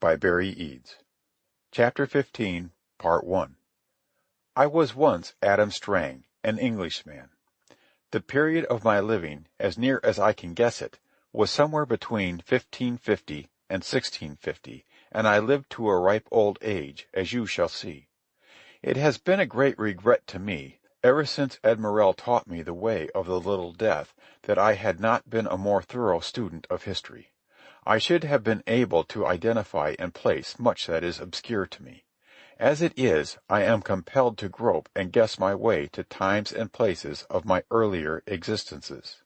by Barry Eads. Chapter 15, Part 1. I was once Adam Strang, an Englishman. The period of my living, as near as I can guess it, was somewhere between 1550 and 1650, and I lived to a ripe old age, as you shall see. It has been a great regret to me, ever since Ed Morrell taught me the way of the Little Death, that I had not been a more thorough student of history. I should have been able to identify and place much that is obscure to me. As it is, I am compelled to grope and guess my way to times and places of my earlier existences.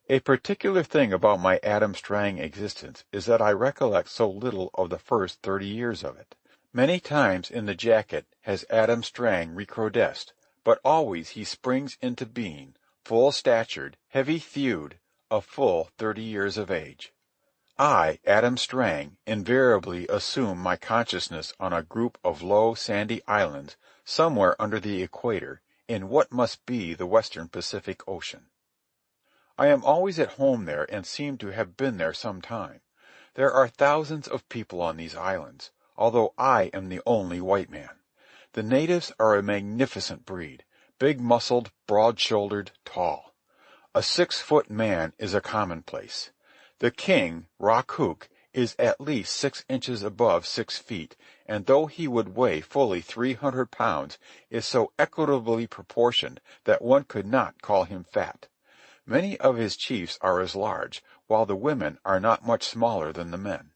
A particular thing about my Adam Strang existence is that I recollect so little of the first 30 years of it. Many times in the jacket has Adam Strang recrudesced, but always he springs into being, full-statured, heavy-thewed, of full 30 years of age. I, Adam Strang, invariably assume my consciousness on a group of low, sandy islands somewhere under the equator in what must be the western Pacific Ocean. I am always at home there and seem to have been there some time. There are thousands of people on these islands, although I am the only white man. The natives are a magnificent breed, big-muscled, broad-shouldered, tall. A 6-foot man is a commonplace. The king, Rock, is at least 6 inches above 6 feet, and though he would weigh fully 300 pounds, is so equitably proportioned that one could not call him fat. Many of his chiefs are as large, while the women are not much smaller than the men.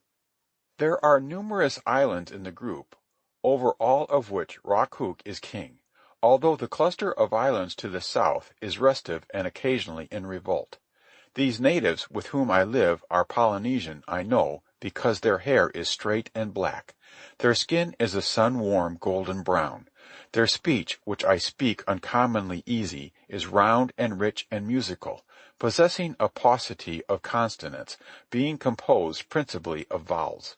There are numerous islands in the group, over all of which Rock is king, although the cluster of islands to the south is restive and occasionally in revolt. These natives with whom I live are Polynesian, I know, because their hair is straight and black. Their skin is a sun-warm golden brown. Their speech, which I speak uncommonly easy, is round and rich and musical, possessing a paucity of consonants, being composed principally of vowels.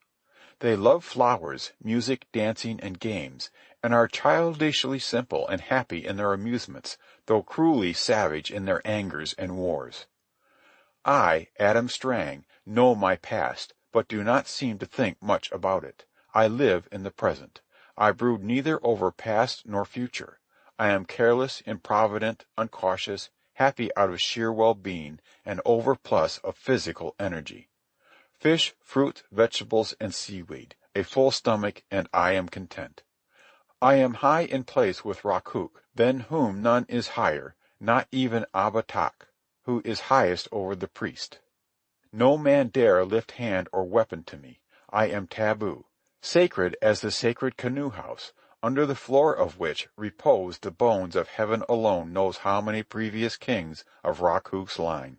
They love flowers, music, dancing, and games, and are childishly simple and happy in their amusements, though cruelly savage in their angers and wars. I, Adam Strang, know my past, but do not seem to think much about it. I live in the present. I brood neither over past nor future. I am careless, improvident, uncautious, happy out of sheer well-being, and overplus of physical energy. Fish, fruit, vegetables, and seaweed, a full stomach, and I am content. I am high in place with Rock, than whom none is higher, not even Abatak, who is highest over the priest. No man dare lift hand or weapon to me. I am taboo, sacred as the sacred canoe-house, under the floor of which repose the bones of heaven alone knows how many previous kings of Rock's line.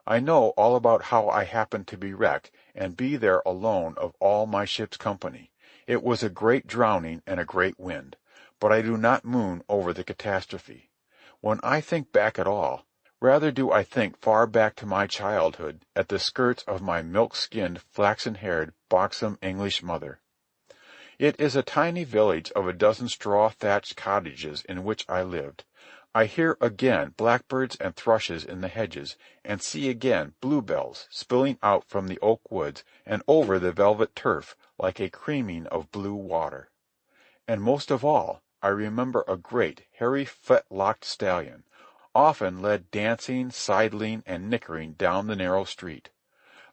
I know all about how I happened to be wrecked and be there alone of all my ship's company. It was a great drowning and a great wind, but I do not moon over the catastrophe. When I think back at all, rather do I think far back to my childhood at the skirts of my milk-skinned, flaxen-haired, buxom English mother. It is a tiny village of a dozen straw-thatched cottages in which I lived. I hear again blackbirds and thrushes in the hedges, and see again bluebells spilling out from the oak woods and over the velvet turf like a creaming of blue water. And most of all, I remember a great, hairy, fetlocked stallion, often led dancing, sidling, and nickering down the narrow street.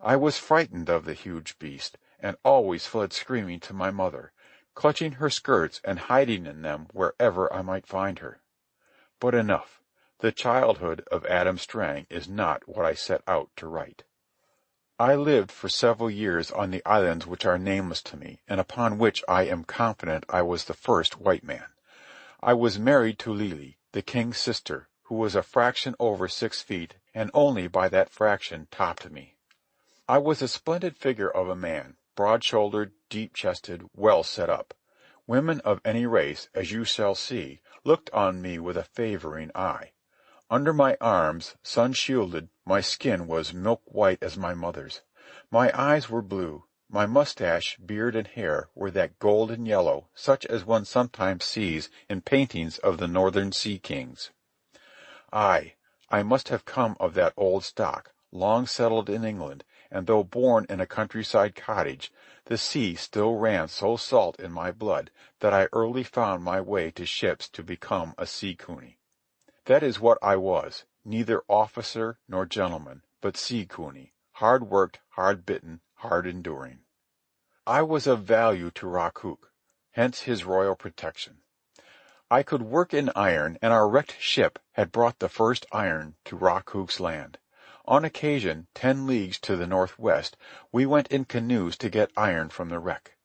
I was frightened of the huge beast, and always fled screaming to my mother, clutching her skirts and hiding in them wherever I might find her. But enough. The childhood of Adam Strang is not what I set out to write. I lived for several years on the islands which are nameless to me, and upon which I am confident I was the first white man. I was married to Lily, the king's sister, who was a fraction over 6 feet, and only by that fraction topped me. I was a splendid figure of a man, broad-shouldered, deep-chested, well set up. Women of any race, as you shall see, looked on me with a favoring eye. Under my arms, sun-shielded, my skin was milk-white as my mother's. My eyes were blue. My mustache, beard, and hair were that golden yellow such as one sometimes sees in paintings of the northern sea kings. I must have come of that old stock, long settled in England, and though born in a countryside cottage, the sea still ran so salt in my blood that I early found my way to ships to become a sea cuny. That is what I was, neither officer nor gentleman, but sea cuny, hard-worked, hard-bitten, hard-enduring. I was of value to Rakuk, hence his royal protection. I could work in iron, and our wrecked ship had brought the first iron to Rakuk's land. On occasion, 10 leagues to the northwest, we went in canoes to get iron from the wreck.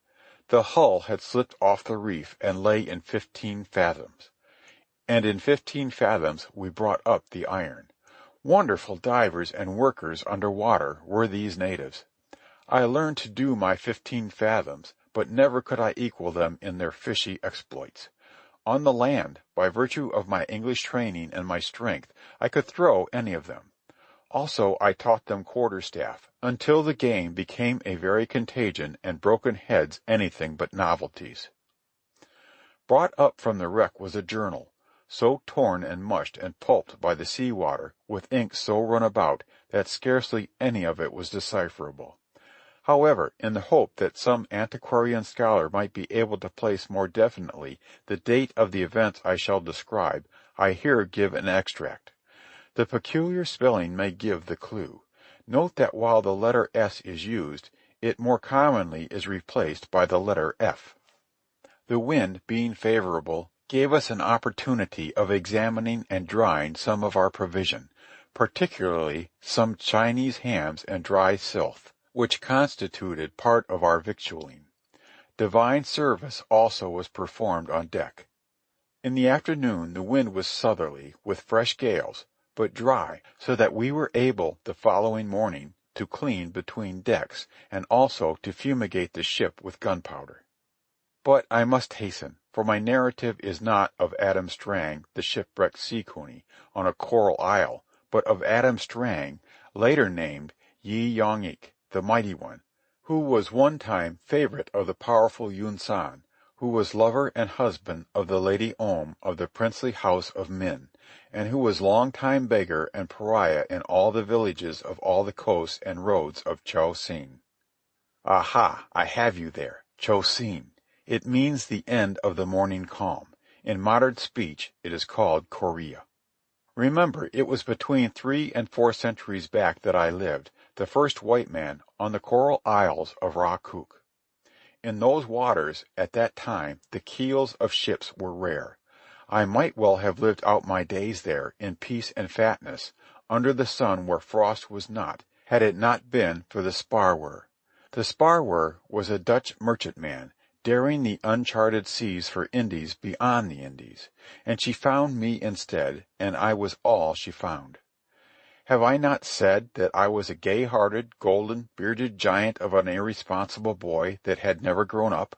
The hull had slipped off the reef and lay in 15 fathoms. And in 15 fathoms we brought up the iron. Wonderful divers and workers under water were these natives. I learned to do my 15 fathoms, but never could I equal them in their fishy exploits. On the land, by virtue of my English training and my strength, I could throw any of them. Also I taught them quarterstaff, until the game became a very contagion and broken heads anything but novelties. Brought up from the wreck was a journal, so torn and mushed and pulped by the sea water, with ink so run about that scarcely any of it was decipherable. However, in the hope that some antiquarian scholar might be able to place more definitely the date of the events I shall describe, I here give an extract. The peculiar spelling may give the clue. Note that while the letter S is used, it more commonly is replaced by the letter F. The wind, being favorable, gave us an opportunity of examining and drying some of our provision, particularly some Chinese hams and dry sylph, which constituted part of our victualling. Divine service also was performed on deck. In the afternoon the wind was southerly, with fresh gales, but dry, so that we were able the following morning to clean between decks, and also to fumigate the ship with gunpowder. But I must hasten, for my narrative is not of Adam Strang, the shipwrecked sea cuny, on a coral isle, but of Adam Strang, later named Yi Yong-ik, the Mighty One, who was one time favorite of the powerful Yun San, who was lover and husband of the Lady Om of the princely house of Min, and who was long-time beggar and pariah in all the villages of all the coasts and roads of Cho Sin. Aha, I have you there, Cho Sin. It means the end of the morning calm. In modern speech it is called Korea. Remember, it was between 3 and 4 centuries back that I lived, the first white man, on the coral isles of Rakuk. In those waters, at that time, the keels of ships were rare. I might well have lived out my days there, in peace and fatness, under the sun where frost was not, had it not been for the Sparwer. The Sparwer was a Dutch merchantman, daring the uncharted seas for Indies beyond the Indies, and she found me instead, and I was all she found. Have I not said that I was a gay-hearted, golden, bearded giant of an irresponsible boy that had never grown up?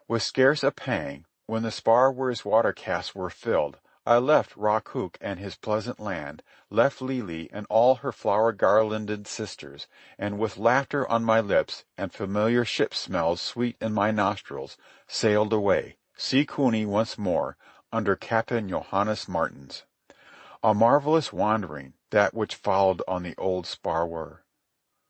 With scarce a pang, when the Sparwer's water-casks were filled, I left Rakuk and his pleasant land, left Lili and all her flower-garlanded sisters, and with laughter on my lips and familiar ship smells sweet in my nostrils, sailed away, sea cuny once more, under Captain Johannes Martens. A marvelous wandering, that which followed on the old Sparwer.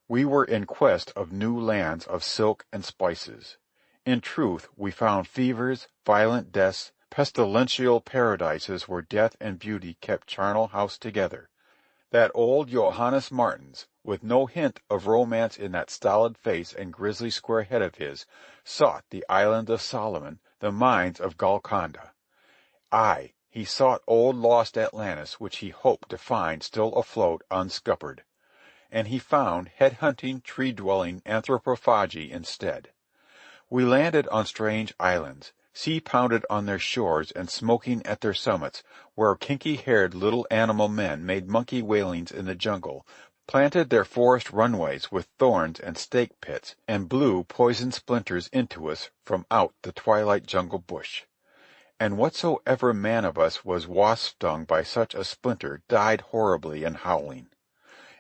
We were in quest of new lands of silk and spices. In truth, we found fevers, violent deaths, pestilential paradises where death and beauty kept charnel house together. That old Johannes Martens, with no hint of romance in that stolid face and grisly square head of his, sought the island of Solomon, the mines of Golconda. Aye, he sought old lost Atlantis, which he hoped to find still afloat unscuppered. And he found head-hunting, tree-dwelling anthropophagy instead. We landed on strange islands, sea-pounded on their shores and smoking at their summits, where kinky-haired little animal men made monkey wailings in the jungle, planted their forest runways with thorns and stake pits, and blew poison splinters into us from out the twilight jungle bush. And whatsoever man of us was wasp-stung by such a splinter died horribly and howling.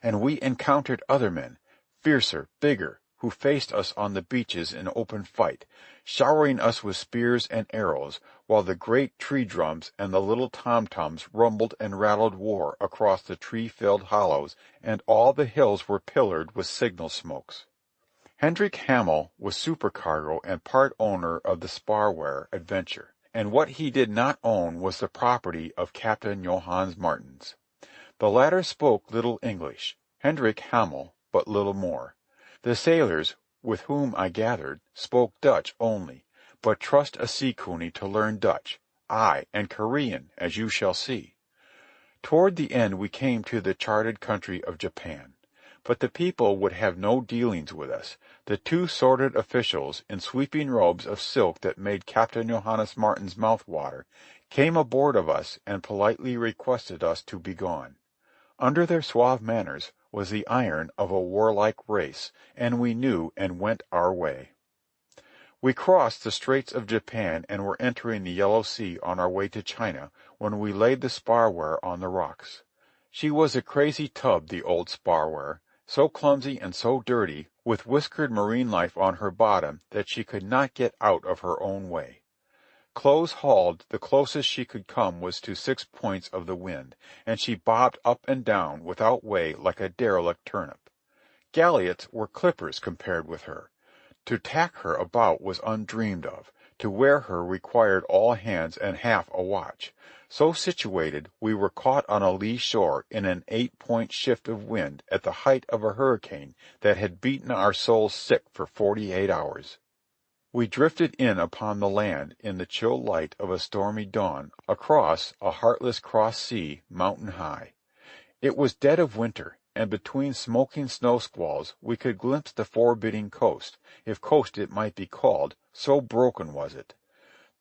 And we encountered other men, fiercer, bigger, who faced us on the beaches in open fight, showering us with spears and arrows, while the great tree drums and the little tom-toms rumbled and rattled war across the tree-filled hollows, and all the hills were pillared with signal smokes. Hendrik Hamel was supercargo and part owner of the Sparware Adventure, and what he did not own was the property of Captain Johannes Martens. The latter spoke little English, Hendrik Hamel but little more. The sailors, with whom I gathered, spoke Dutch only, but trust a sea cuny to learn Dutch, aye, and Korean, as you shall see. Toward the end we came to the charted country of Japan. But the people would have no dealings with us. The two sordid officials, in sweeping robes of silk that made Captain Johannes Martin's mouth water, came aboard of us and politely requested us to be gone. Under their suave manners was the iron of a warlike race, and we knew and went our way. We crossed the Straits of Japan and were entering the Yellow Sea on our way to China when we laid the Sparware on the rocks. She was a crazy tub, the old Sparware, so clumsy and so dirty, with whiskered marine life on her bottom, that she could not get out of her own way. Close hauled, the closest she could come was to 6 points of the wind, and she bobbed up and down without way like a derelict turnip. Galliots were clippers compared with her. To tack her about was undreamed of. To wear her required all hands and half a watch. So situated, we were caught on a lee shore in an 8-point shift of wind at the height of a hurricane that had beaten our souls sick for 48 hours. We drifted in upon the land in the chill light of a stormy dawn across a heartless cross sea mountain high. It was dead of winter, and between smoking snow squalls we could glimpse the forbidding coast, if coast it might be called, so broken was it.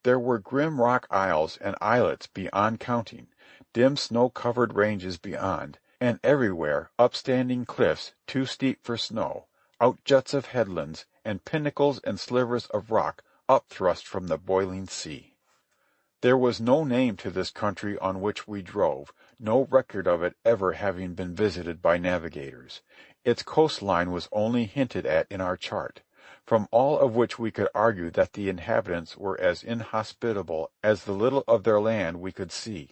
There were grim rock isles and islets beyond counting, dim snow-covered ranges beyond, and everywhere upstanding cliffs too steep for snow, outjuts of headlands, and pinnacles and slivers of rock upthrust from the boiling sea. There was no name to this country on which we drove, no record of it ever having been visited by navigators. Its coastline was only hinted at in our chart, from all of which we could argue that the inhabitants were as inhospitable as the little of their land we could see.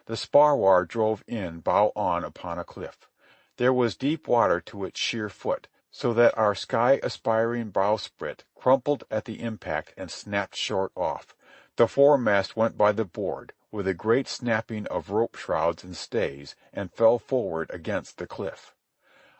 The Sparwar drove in bow on upon a cliff. There was deep water to its sheer foot, so that our sky-aspiring bowsprit crumpled at the impact and snapped short off. The foremast went by the board, with a great snapping of rope shrouds and stays, and fell forward against the cliff.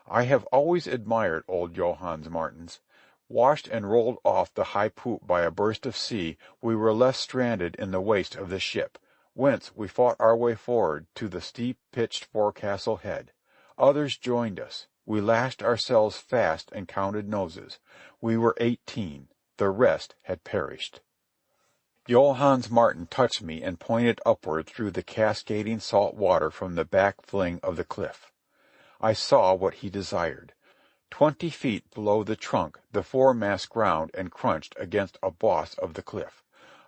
I have always admired old Johannes Martens. Washed and rolled off the high poop by a burst of sea, we were left stranded in the waist of the ship, whence we fought our way forward to the steep-pitched forecastle head. Others joined us. We lashed ourselves fast and counted noses. We were 18. The rest had perished. Johannes Martin touched me and pointed upward through the cascading salt water from the back fling of the cliff. I saw what he desired. 20 feet below the trunk the foremast ground and crunched against a boss of the cliff.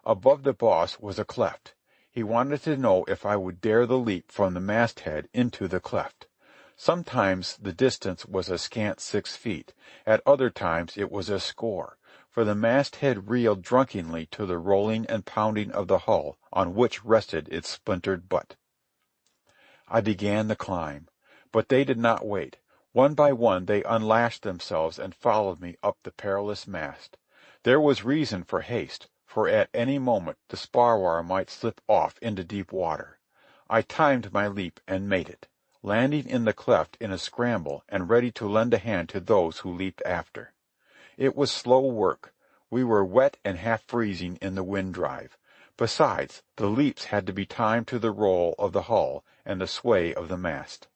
Above the boss was a cleft. He wanted to know if I would dare the leap from the masthead into the cleft. Sometimes the distance was a scant 6 feet. At other times it was a score, for the masthead reeled drunkenly to the rolling and pounding of the hull on which rested its splintered butt. I began the climb, but they did not wait. One by one they unlashed themselves and followed me up the perilous mast. There was reason for haste, for at any moment the Sparwar might slip off into deep water. I timed my leap and made it, landing in the cleft in a scramble and ready to lend a hand to those who leaped after. It was slow work. We were wet and half freezing in the wind drive. Besides, the leaps had to be timed to the roll of the hull and the sway of the mast.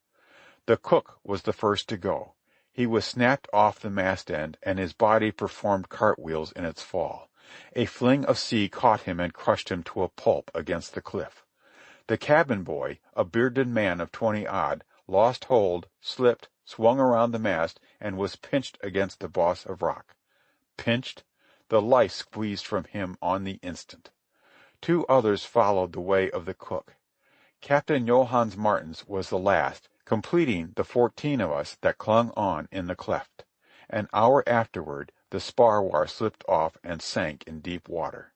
The cook was the first to go. He was snapped off the mast end, and his body performed cartwheels in its fall. A fling of sea caught him and crushed him to a pulp against the cliff. The cabin boy, a bearded man of 20-odd, lost hold, slipped, swung around the mast, and was pinched against the boss of rock. Pinched? The life squeezed from him on the instant. 2 others followed the way of the cook. Captain Johannes Martens was the last, completing the 14 of us that clung on in the cleft. An hour afterward the spar-war slipped off and sank in deep water.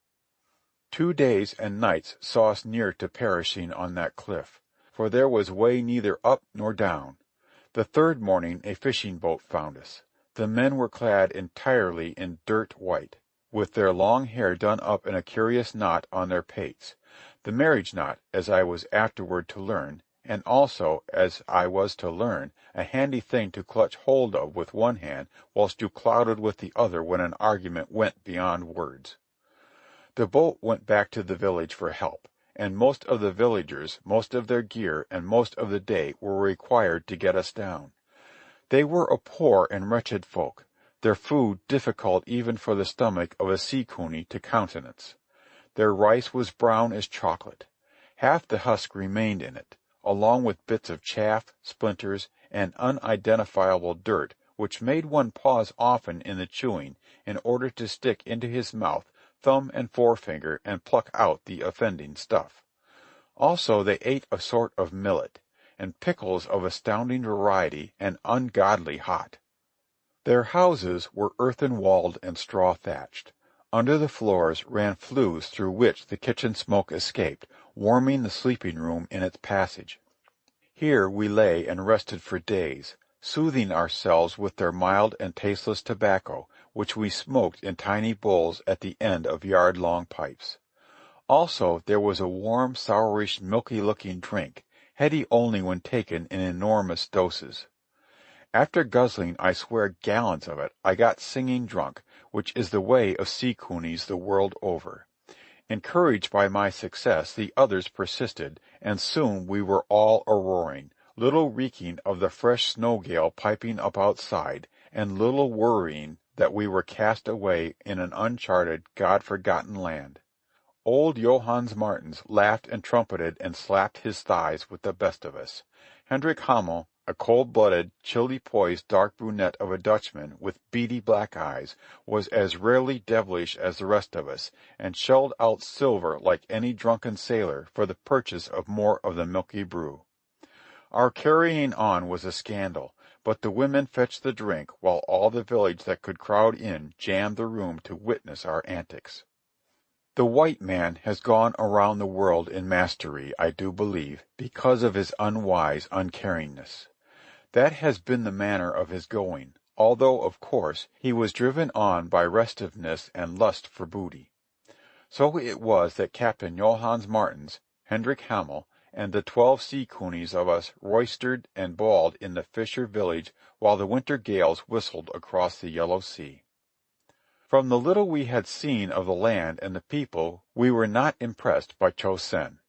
2 days and nights saw us near to perishing on that cliff, for there was way neither up nor down. The third morning a fishing boat found us. The men were clad entirely in dirt white, with their long hair done up in a curious knot on their pates, the marriage knot, as I was afterward to learn, and also, as I was to learn, a handy thing to clutch hold of with one hand whilst you clouded with the other when an argument went beyond words. The boat went back to the village for help, and most of the villagers, most of their gear, and most of the day were required to get us down. They were a poor and wretched folk, their food difficult even for the stomach of a sea cuny to countenance. Their rice was brown as chocolate. Half the husk remained in it, along with bits of chaff, splinters, and unidentifiable dirt which made one pause often in the chewing in order to stick into his mouth thumb and forefinger and pluck out the offending stuff. Also they ate a sort of millet, and pickles of astounding variety and ungodly hot. Their houses were earthen-walled and straw-thatched. Under the floors ran flues through which the kitchen smoke escaped, warming the sleeping-room in its passage. Here we lay and rested for days, soothing ourselves with their mild and tasteless tobacco, which we smoked in tiny bowls at the end of yard-long pipes. Also there was a warm, sourish, milky-looking drink, heady only when taken in enormous doses. After guzzling, I swear, gallons of it, I got singing drunk, which is the way of sea cunies the world over. Encouraged by my success, the others persisted, and soon we were all a-roaring, little reeking of the fresh snow-gale piping up outside, and little worrying that we were cast away in an uncharted, God-forgotten land. Old Johannes Martens laughed and trumpeted and slapped his thighs with the best of us. Hendrik Hamel, a cold-blooded, chilly-poised dark brunette of a Dutchman with beady black eyes, was as rarely devilish as the rest of us, and shelled out silver like any drunken sailor for the purchase of more of the milky brew. Our carrying on was a scandal, but the women fetched the drink while all the village that could crowd in jammed the room to witness our antics. The white man has gone around the world in mastery, I do believe, because of his unwise uncaringness. That has been the manner of his going, although, of course, he was driven on by restiveness and lust for booty. So it was that Captain Johannes Martens, Hendrik Hamel, and the 12 sea cunies of us roistered and bawled in the fisher village while the winter gales whistled across the yellow sea. From the little we had seen of the land and the people we were not impressed by Cho Sen.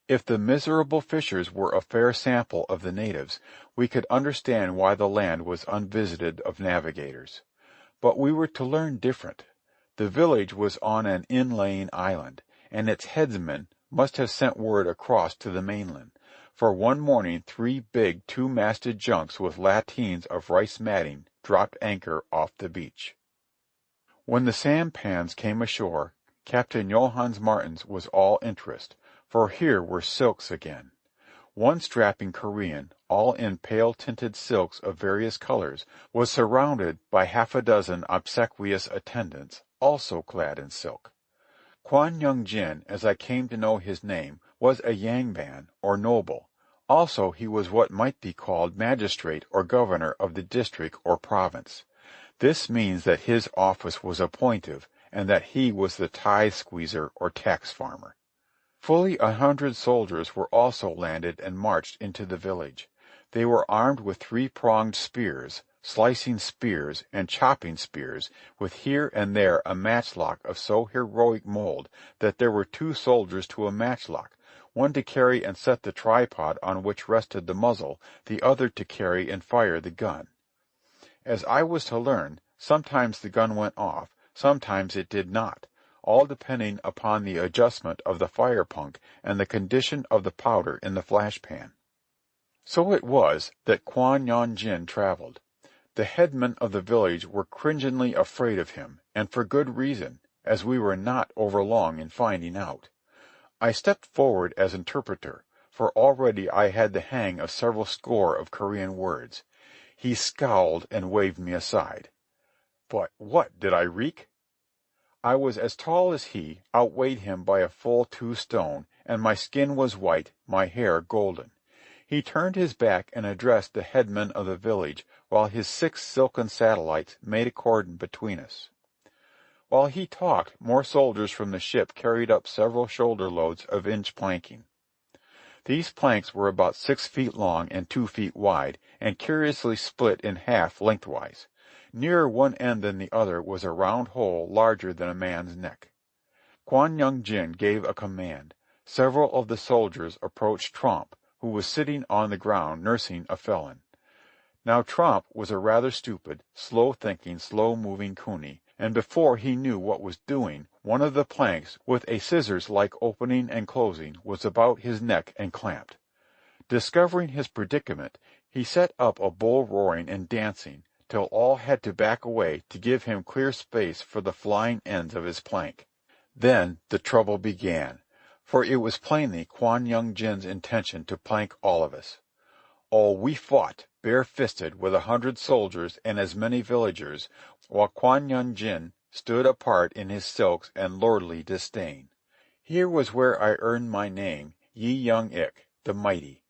If the miserable fishers were a fair sample of the natives, we could understand why the land was unvisited of navigators. But we were to learn different. The village was on an inlaying island, and its headsman must have sent word across to the mainland, for one morning 3 big 2-masted junks with lateens of rice matting dropped anchor off the beach. When the sampans came ashore, Captain Johannes Martens was all interest, for here were silks again. One strapping Korean, all in pale-tinted silks of various colors, was surrounded by half a dozen obsequious attendants, also clad in silk. Kwan Yung Jin, as I came to know his name, was a yangban, or noble. Also he was what might be called magistrate or governor of the district or province. This means that his office was appointive, and that he was the tithe-squeezer or tax-farmer. Fully 100 soldiers were also landed and marched into the village. They were armed with 3-pronged spears, slicing spears, and chopping spears, with here and there a matchlock of so heroic mold that there were 2 soldiers to a matchlock, one to carry and set the tripod on which rested the muzzle, the other to carry and fire the gun. As I was to learn, sometimes the gun went off, sometimes it did not, all depending upon the adjustment of the fire-punk and the condition of the powder in the flash-pan. So it was that Kwan Yung Jin travelled. The headmen of the village were cringingly afraid of him, and for good reason, as we were not overlong in finding out. I stepped forward as interpreter, for already I had the hang of several score of Korean words. He scowled and waved me aside. But what did I reek? I was as tall as he, outweighed him by a full 2 stone, and my skin was white, my hair golden. He turned his back and addressed the headman of the village, while his 6 silken satellites made a cordon between us. While he talked, more soldiers from the ship carried up several shoulder-loads of inch planking. These planks were about 6 feet long and 2 feet wide, and curiously split in half lengthwise. Nearer one end than the other was a round hole larger than a man's neck. Kuan Yung Jin gave a command. Several of the soldiers approached Tromp, who was sitting on the ground nursing a felon. Now Tromp was a rather stupid, slow-thinking, slow-moving Coney, and before he knew what was doing, one of the planks, with a scissors-like opening and closing, was about his neck and clamped. Discovering his predicament, he set up a bull roaring and dancing, till all had to back away to give him clear space for the flying ends of his plank. Then the trouble began, for it was plainly Kuan Yung Jin's intention to plank all of us. Oh, we fought, bare-fisted, with 100 soldiers and as many villagers, while Kuan Yung Jin stood apart in his silks and lordly disdain. Here was where I earned my name, Yi Young Ik, the Mighty.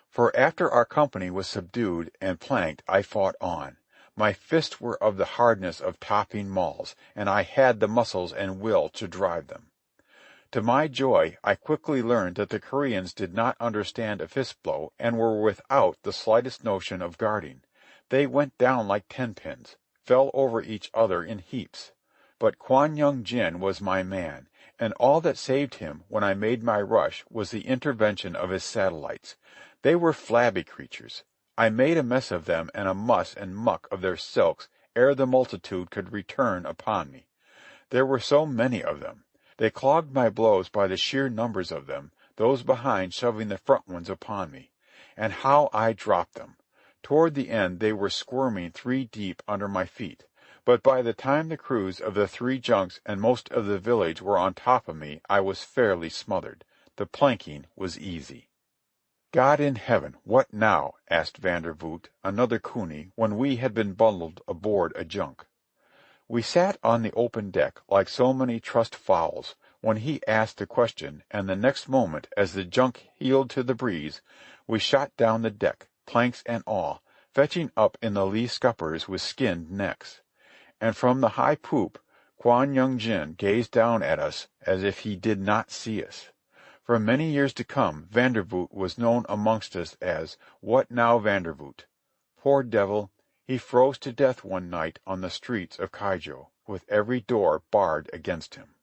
For after our company was subdued and planked, I fought on. My fists were of the hardness of topping mauls, and I had the muscles and will to drive them. To my joy, I quickly learned that the Koreans did not understand a fist blow and were without the slightest notion of guarding. They went down like tenpins, fell over each other in heaps. But Kuan Yung Jin was my man, and all that saved him when I made my rush was the intervention of his satellites. They were flabby creatures. I made a mess of them and a muss and muck of their silks ere the multitude could return upon me. There were so many of them. They clogged my blows by the sheer numbers of them, those behind shoving the front ones upon me. And how I dropped them! Toward the end they were squirming 3 deep under my feet, but by the time the crews of the 3 junks and most of the village were on top of me, I was fairly smothered. The planking was easy. "God in heaven, what now?" asked Vandervoot, another Coney, when we had been bundled aboard a junk. We sat on the open deck like so many trussed fowls when he asked the question, and the next moment, as the junk heeled to the breeze, we shot down the deck, planks and all, fetching up in the lee scuppers with skinned necks. And from the high poop, Kuan Yung Jin gazed down at us as if he did not see us. For many years to come, Vandervoot was known amongst us as What Now Vandervoot. Poor devil, he froze to death one night on the streets of Kaijo, with every door barred against him.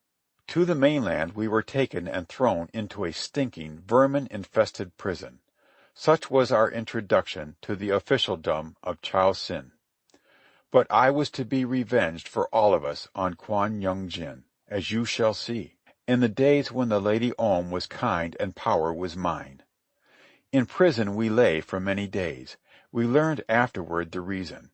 To the mainland we were taken and thrown into a stinking, vermin-infested prison. Such was our introduction to the officialdom of Chao Sin. But I was to be revenged for all of us on Kuan Yung Jin, as you shall see, in the days when the Lady Om was kind and power was mine. In prison we lay for many days. We learned afterward the reason.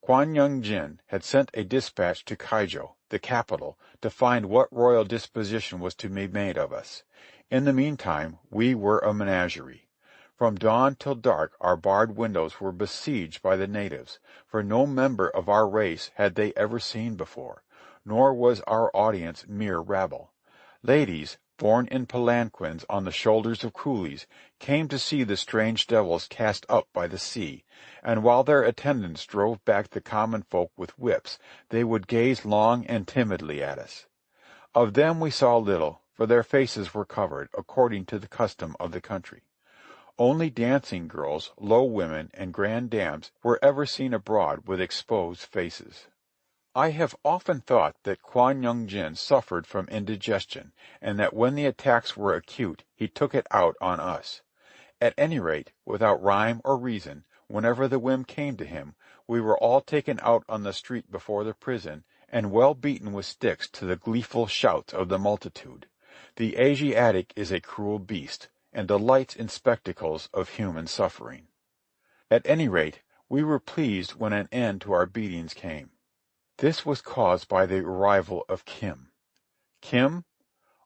Kuan Yung Jin had sent a dispatch to Kaijo, the capital, to find what royal disposition was to be made of us. In the meantime, we were a menagerie. From dawn till dark our barred windows were besieged by the natives, for no member of our race had they ever seen before, nor was our audience mere rabble. Ladies, borne in palanquins on the shoulders of coolies, came to see the strange devils cast up by the sea, and while their attendants drove back the common folk with whips, they would gaze long and timidly at us. Of them we saw little, for their faces were covered, according to the custom of the country. Only dancing girls, low women, and grand dames were ever seen abroad with exposed faces. I have often thought that Kuan Yung Jin suffered from indigestion, and that when the attacks were acute he took it out on us. At any rate, without rhyme or reason, whenever the whim came to him, we were all taken out on the street before the prison, and well beaten with sticks to the gleeful shouts of the multitude. The Asiatic is a cruel beast, and delights in spectacles of human suffering. At any rate, we were pleased when an end to our beatings came. This was caused by the arrival of Kim. Kim?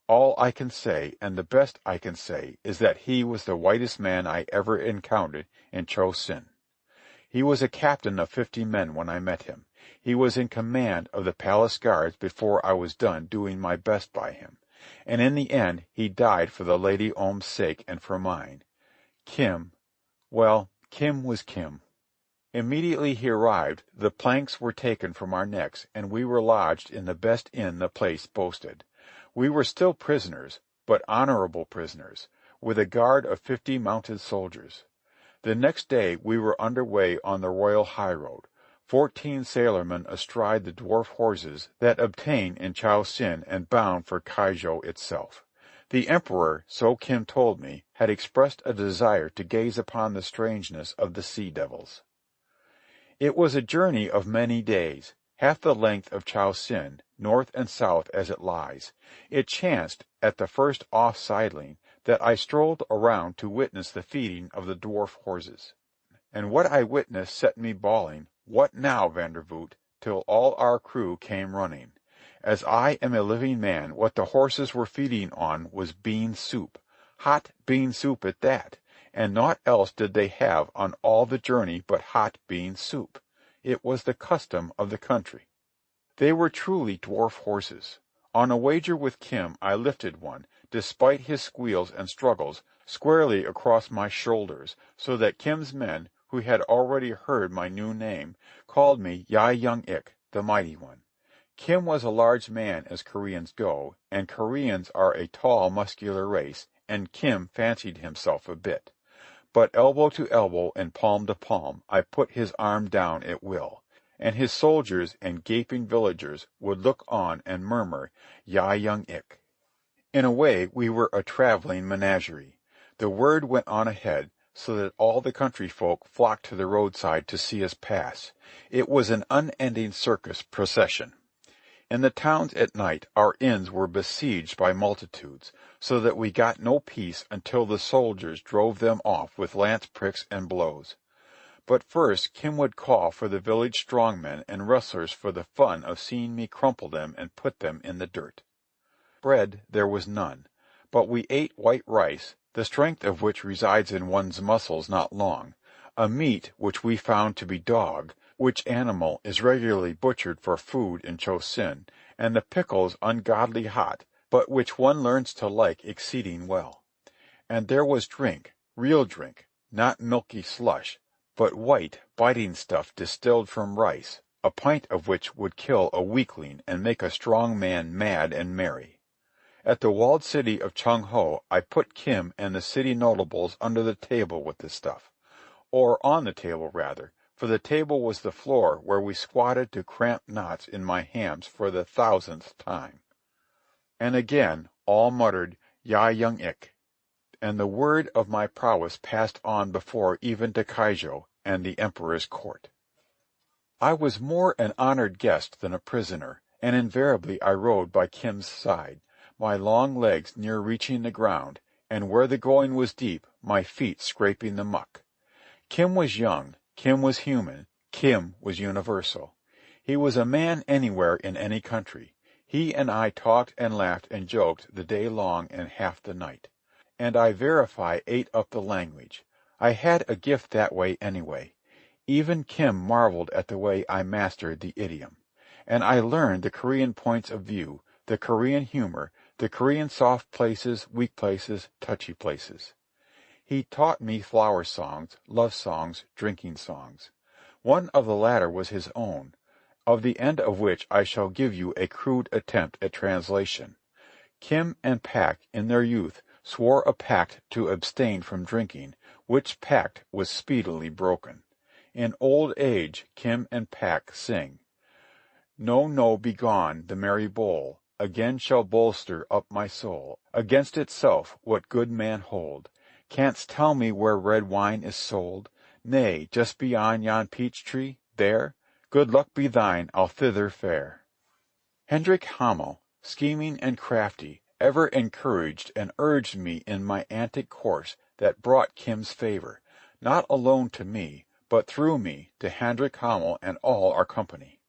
All I can say, and the best I can say, is that he was the whitest man I ever encountered in Cho Sin. He was a captain of 50 men when I met him. He was in command of the palace guards before I was done doing my best by him, and in the end he died for the Lady Om's sake and for mine. Kim was Kim. Immediately he arrived, the planks were taken from our necks, and we were lodged in the best inn the place boasted. We were still prisoners, but honorable prisoners, with a guard of 50 mounted soldiers. The next day we were under way on the royal highroad, 14 sailormen astride the dwarf horses that obtain in Cho Sin and bound for Kaijo itself. The Emperor, so Kim told me, had expressed a desire to gaze upon the strangeness of the sea devils. It was a journey of many days, half the length of Cho Sin, north and south as it lies. It chanced, at the first off-sidling, that I strolled around to witness the feeding of the dwarf horses. And what I witnessed set me bawling, "What now, Vandervoot?" till all our crew came running. As I am a living man, what the horses were feeding on was bean soup, hot bean soup at that, and naught else did they have on all the journey but hot bean soup. It was the custom of the country. They were truly dwarf horses. On a wager with Kim I lifted one, despite his squeals and struggles, squarely across my shoulders, so that Kim's men, who had already heard my new name, called me Ya-Young-Ik, the Mighty One. Kim was a large man as Koreans go, and Koreans are a tall, muscular race, and Kim fancied himself a bit. But elbow to elbow and palm to palm I put his arm down at will, and his soldiers and gaping villagers would look on and murmur, "Ya-Young-Ik." In a way we were a travelling menagerie. The word went on ahead, so that all the country folk flocked to the roadside to see us pass. It was an unending circus procession. In the towns at night our inns were besieged by multitudes, so that we got no peace until the soldiers drove them off with lance pricks and blows. But first Kim would call for the village strongmen and wrestlers for the fun of seeing me crumple them and put them in the dirt. Bread there was none, but we ate white rice, the strength of which resides in one's muscles not long, a meat which we found to be dog, which animal is regularly butchered for food in Cho Sin, and the pickles ungodly hot, but which one learns to like exceeding well. And there was drink, real drink, not milky slush, but white, biting stuff distilled from rice, a pint of which would kill a weakling and make a strong man mad and merry. At the walled city of Chung-Ho I put Kim and the city notables under the table with the stuff, or on the table rather, for the table was the floor where we squatted to cramp knots in my hams for the 1000th time. And again all muttered, "Ya-Young-Ik," and the word of my prowess passed on before even to Kaijo and the Emperor's court. I was more an honored guest than a prisoner, and invariably I rode by Kim's side, my long legs near reaching the ground, and where the going was deep, my feet scraping the muck. Kim was young, Kim was human, Kim was universal. He was a man anywhere in any country. He and I talked and laughed and joked the day long and half the night. And I verify ate up the language. I had a gift that way anyway. Even Kim marveled at the way I mastered the idiom. And I learned the Korean points of view, the Korean humor, the Korean soft places, weak places, touchy places. He taught me flower songs, love songs, drinking songs. One of the latter was his own, of the end of which I shall give you a crude attempt at translation. Kim and Pak, in their youth, swore a pact to abstain from drinking, which pact was speedily broken. In old age Kim and Pak sing, "No, begone the merry bowl, again shall bolster up my soul. Against itself what good man hold? Canst tell me where red wine is sold? Nay, just beyond yon peach tree, there? Good luck be thine, I'll thither fare." Hendrik Hamel, scheming and crafty, ever encouraged and urged me in my antic course that brought Kim's favour, not alone to me, but through me to Hendrik Hamel and all our company.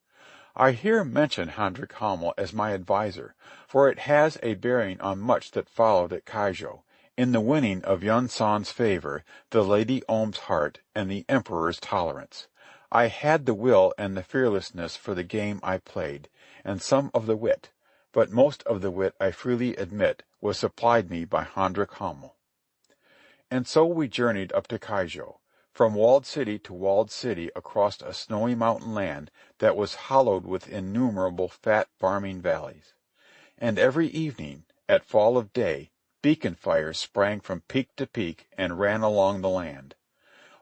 I here mention Hendrik Hamel as my adviser, for it has a bearing on much that followed at Kaijo, in the winning of Yun San's favour, the Lady Om's heart, and the Emperor's tolerance. I had the will and the fearlessness for the game I played, and some of the wit, but most of the wit, I freely admit, was supplied me by Hendrik Hamel. And so we journeyed up to Kaijo, from walled city to walled city across a snowy mountain land that was hollowed with innumerable fat farming valleys. And every evening, at fall of day, beacon fires sprang from peak to peak and ran along the land.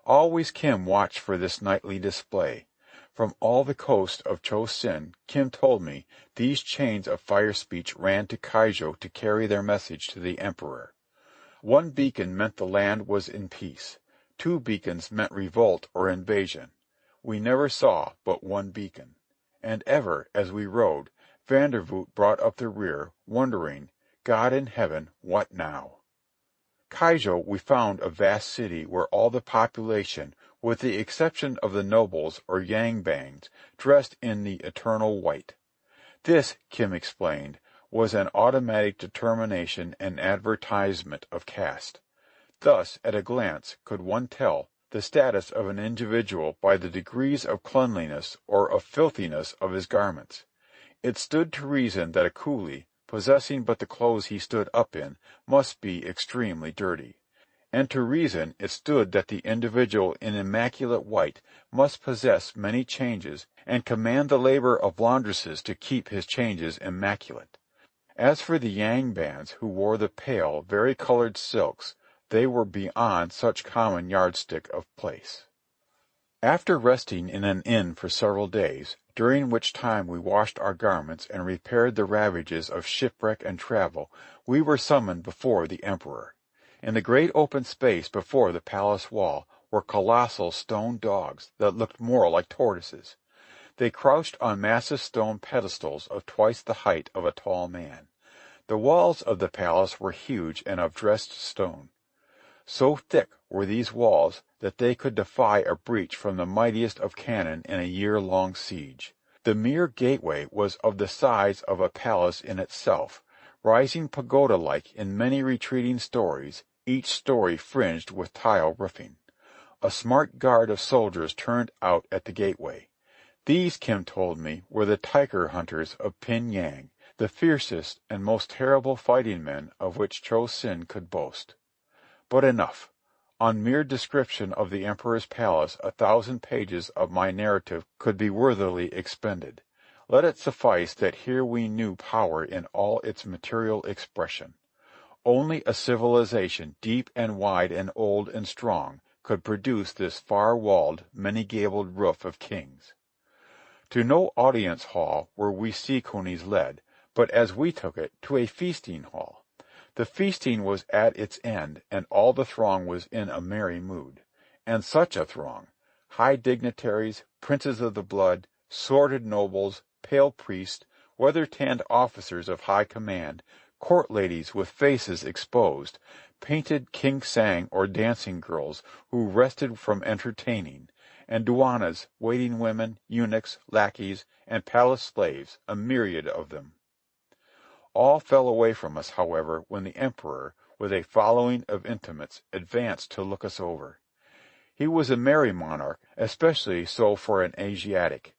Always Kim watched for this nightly display. From all the coast of Cho Sin, Kim told me, these chains of fire speech ran to Kaijo to carry their message to the Emperor. One beacon meant the land was in peace. 2 beacons meant revolt or invasion. We never saw but one beacon. And ever, as we rode, Vandervoot brought up the rear, wondering, God in heaven, what now? Kaijo we found a vast city where all the population, with the exception of the nobles or yangbangs, dressed in the eternal white. This, Kim explained, was an automatic determination and advertisement of caste. Thus, at a glance, could one tell the status of an individual by the degrees of cleanliness or of filthiness of his garments. It stood to reason that a coolie, possessing but the clothes he stood up in, must be extremely dirty. And to reason it stood that the individual in immaculate white must possess many changes and command the labor of laundresses to keep his changes immaculate. As for the yangbands who wore the pale, vari-colored silks, they were beyond such common yardstick of place. After resting in an inn for several days, during which time we washed our garments and repaired the ravages of shipwreck and travel, we were summoned before the Emperor. In the great open space before the palace wall were colossal stone dogs that looked more like tortoises. They crouched on massive stone pedestals of twice the height of a tall man. The walls of the palace were huge and of dressed stone. So thick were these walls that they could defy a breach from the mightiest of cannon in a year-long siege. The mere gateway was of the size of a palace in itself, rising pagoda-like in many retreating stories, each story fringed with tile roofing. A smart guard of soldiers turned out at the gateway. These, Kim told me, were the tiger hunters of Pin Yang, the fiercest and most terrible fighting men of which Cho Sin could boast. But enough. On mere description of the Emperor's palace 1,000 pages of my narrative could be worthily expended. Let it suffice that here we knew power in all its material expression. Only a civilization deep and wide and old and strong could produce this far-walled, many-gabled roof of kings. To no audience hall were we sea conies led, but as we took it, to a feasting hall. The feasting was at its end, and all the throng was in a merry mood. And such a throng! High dignitaries, princes of the blood, sordid nobles, pale priests, weather-tanned officers of high command, court ladies with faces exposed, painted king-sang or dancing girls who rested from entertaining, and duannas, waiting women, eunuchs, lackeys, and palace slaves, a myriad of them. All fell away from us, however, when the Emperor, with a following of intimates, advanced to look us over. He was a merry monarch, especially so for an Asiatic.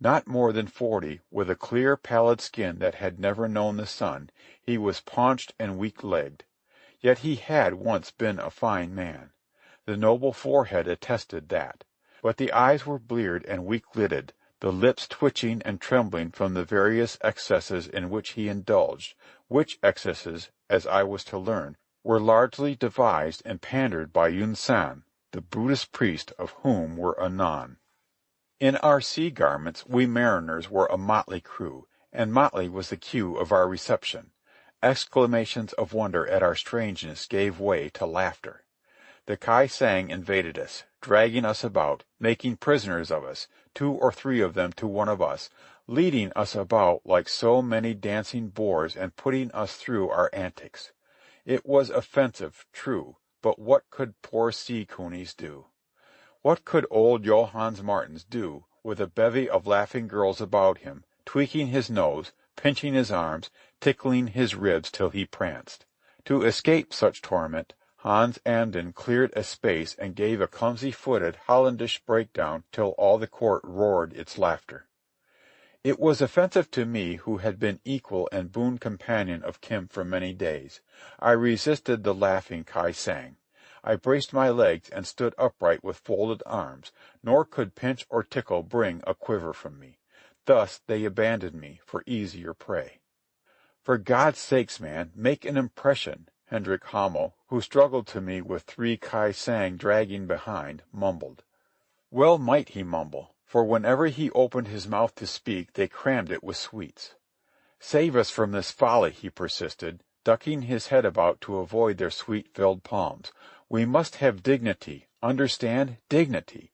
Not more than 40, with a clear, pallid skin that had never known the sun, he was paunched and weak-legged. Yet he had once been a fine man. The noble forehead attested that. But the eyes were bleared and weak-lidded, the lips twitching and trembling from the various excesses in which he indulged, which excesses, as I was to learn, were largely devised and pandered by Yun San, the Buddhist priest of whom were anon. In our sea garments we mariners were a motley crew, and motley was the cue of our reception. Exclamations of wonder at our strangeness gave way to laughter. The Kai Sang invaded us, dragging us about, making prisoners of us, 2 or 3 of them to one of us, leading us about like so many dancing boors and putting us through our antics. It was offensive, true, but what could poor sea conies do? What could old Johannes Martens do with a bevy of laughing girls about him, tweaking his nose, pinching his arms, tickling his ribs till he pranced? To escape such torment, Hans Amden cleared a space and gave a clumsy-footed Hollandish breakdown till all the court roared its laughter. It was offensive to me who had been equal and boon companion of Kim for many days. I resisted the laughing Kai Sang. I braced my legs and stood upright with folded arms, nor could pinch or tickle bring a quiver from me. Thus they abandoned me for easier prey. "For God's sake, man, make an impression," Hendrik Hamel, who struggled to me with 3 Kai Sang dragging behind, mumbled. Well might he mumble, for whenever he opened his mouth to speak they crammed it with sweets. "Save us from this folly," he persisted, ducking his head about to avoid their sweet-filled palms. "We must have dignity, understand, dignity.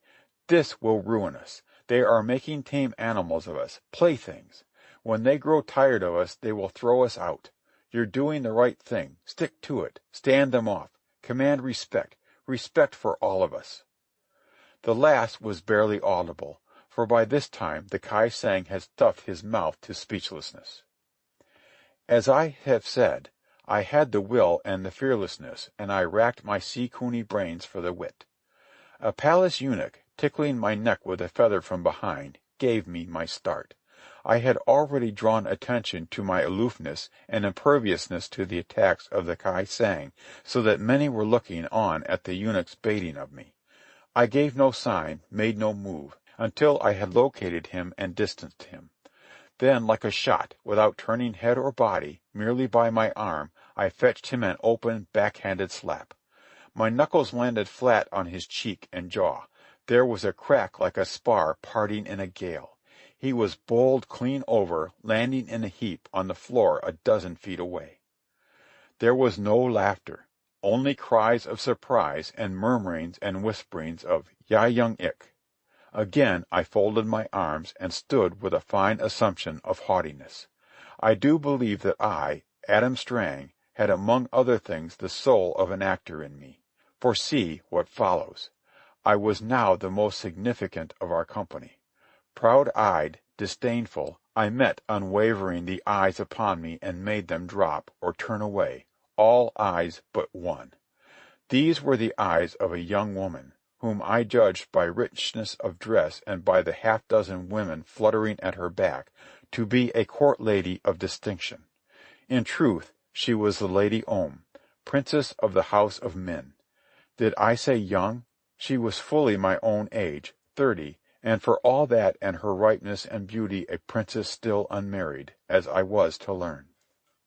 This will ruin us. They are making tame animals of us, playthings. When they grow tired of us they will throw us out. You're doing the right thing. Stick to it. Stand them off. Command respect. Respect for all of us." The last was barely audible, for by this time the Kai Sang had stuffed his mouth to speechlessness. As I have said, I had the will and the fearlessness, and I racked my sea-cooney brains for the wit. A palace eunuch, tickling my neck with a feather from behind, gave me my start. I had already drawn attention to my aloofness and imperviousness to the attacks of the Kai Sang, so that many were looking on at the eunuch's baiting of me. I gave no sign, made no move, until I had located him and distanced him. Then, like a shot, without turning head or body, merely by my arm, I fetched him an open, back-handed slap. My knuckles landed flat on his cheek and jaw. There was a crack like a spar parting in a gale. He was bowled clean over, landing in a heap on the floor a dozen feet away. There was no laughter, only cries of surprise and murmurings and whisperings of "Ya Young Ik." Again I folded my arms and stood with a fine assumption of haughtiness. I do believe that I, Adam Strang, had among other things the soul of an actor in me. For see what follows. I was now the most significant of our company. Proud-eyed, disdainful, I met unwavering the eyes upon me and made them drop or turn away, all eyes but one. These were the eyes of a young woman, whom I judged by richness of dress and by the half-dozen women fluttering at her back, to be a court lady of distinction. In truth, she was the Lady Om, princess of the House of Min. Did I say young? She was fully my own age, 30, and for all that and her ripeness and beauty a princess still unmarried, as I was to learn.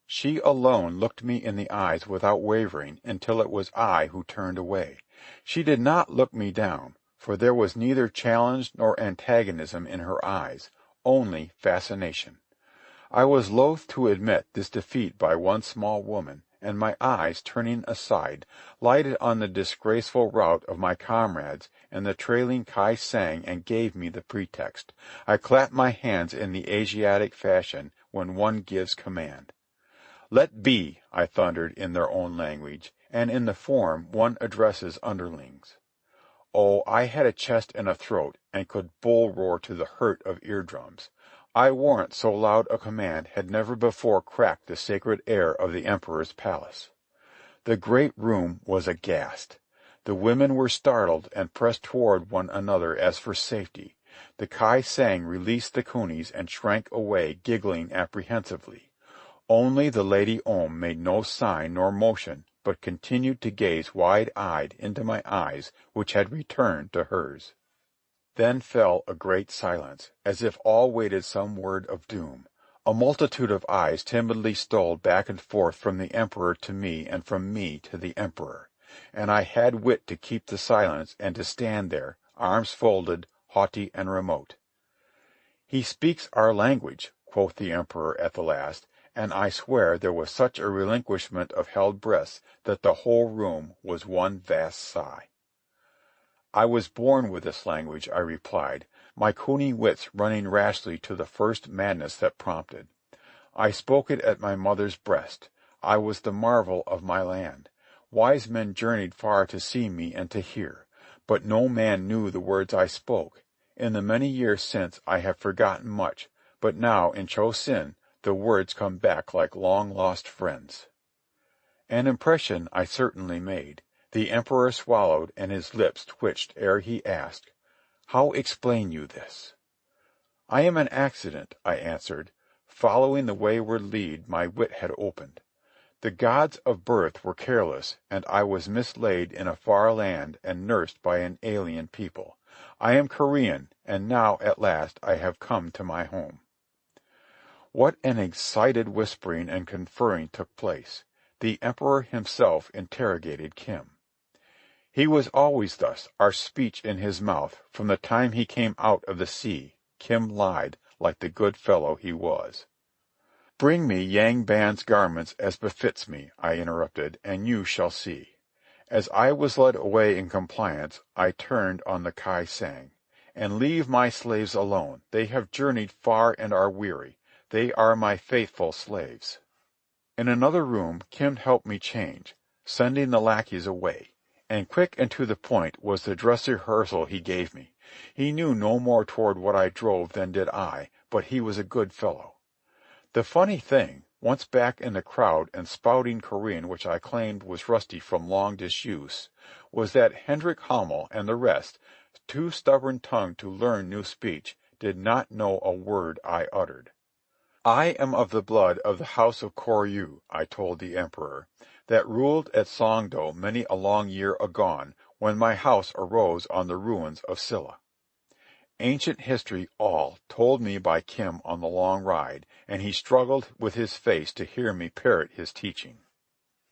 She alone looked me in the eyes without wavering until it was I who turned away. She did not look me down, for there was neither challenge nor antagonism in her eyes, only fascination. I was loath to admit this defeat by one small woman, and my eyes, turning aside, lighted on the disgraceful rout of my comrades and the trailing Kai Sang and gave me the pretext. I clapped my hands in the Asiatic fashion when one gives command. "Let be," I thundered in their own language, and in the form one addresses underlings. Oh, I had a chest and a throat, and could bull-roar to the hurt of eardrums. I warrant so loud a command had never before cracked the sacred air of the Emperor's palace. The great room was aghast. The women were startled and pressed toward one another as for safety. The Kai Sang released the cunies and shrank away, giggling apprehensively. Only the Lady Om made no sign nor motion, but continued to gaze wide-eyed into my eyes, which had returned to hers. Then fell a great silence, as if all waited some word of doom. A multitude of eyes timidly stole back and forth from the Emperor to me and from me to the Emperor, and I had wit to keep the silence and to stand there, arms folded, haughty and remote. "He speaks our language," quoth the Emperor at the last, and I swear there was such a relinquishment of held breaths that the whole room was one vast sigh. "I was born with this language," I replied, my coonie wits running rashly to the first madness that prompted. "I spoke it at my mother's breast. I was the marvel of my land. Wise men journeyed far to see me and to hear, but no man knew the words I spoke. In the many years since I have forgotten much, but now in Cho Sin the words come back like long-lost friends." An impression I certainly made. The emperor swallowed, and his lips twitched ere he asked, "How explain you this?" "I am an accident," I answered, following the wayward lead my wit had opened. "The gods of birth were careless, and I was mislaid in a far land and nursed by an alien people. I am Korean, and now at last I have come to my home." What an excited whispering and conferring took place. The emperor himself interrogated Kim. He was always thus, our speech in his mouth, from the time he came out of the sea. Kim lied, like the good fellow he was. "Bring me Yang Ban's garments as befits me," I interrupted, "and you shall see." As I was led away in compliance, I turned on the Kai Sang. "And leave my slaves alone. They have journeyed far and are weary. They are my faithful slaves." In another room Kim helped me change, sending the lackeys away. And quick and to the point was the dress rehearsal he gave me. He knew no more toward what I drove than did I, but he was a good fellow. The funny thing, once back in the crowd and spouting Korean which I claimed was rusty from long disuse, was that Hendrik Hamel and the rest, too stubborn-tongued to learn new speech, did not know a word I uttered. "I am of the blood of the house of Koryu," I told the emperor, "that ruled at Songdo many a long year agone, when my house arose on the ruins of Silla." Ancient history all told me by Kim on the long ride, and he struggled with his face to hear me parrot his teaching.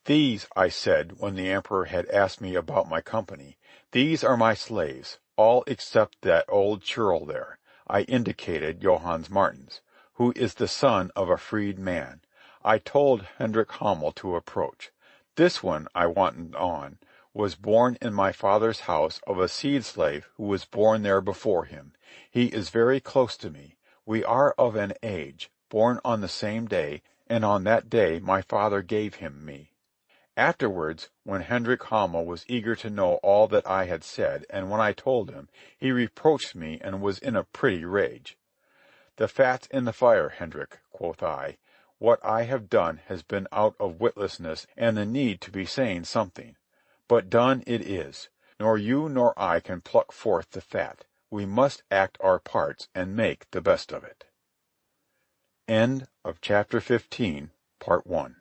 "These," I said when the emperor had asked me about my company, "these are my slaves, all except that old churl there," I indicated Johannes Martens, "who is the son of a freed man." I told Hendrik Hamel to approach. "This one," I went on, "was born in my father's house of a seed slave who was born there before him. He is very close to me. We are of an age, born on the same day, and on that day my father gave him me." Afterwards, when Hendrik Hamel was eager to know all that I had said, and when I told him, he reproached me and was in a pretty rage. "The fat's in the fire, Hendrik," quoth I. "What I have done has been out of witlessness and the need to be saying something. But done it is. Nor you nor I can pluck forth the fat. We must act our parts and make the best of it." End of chapter 15, part 1.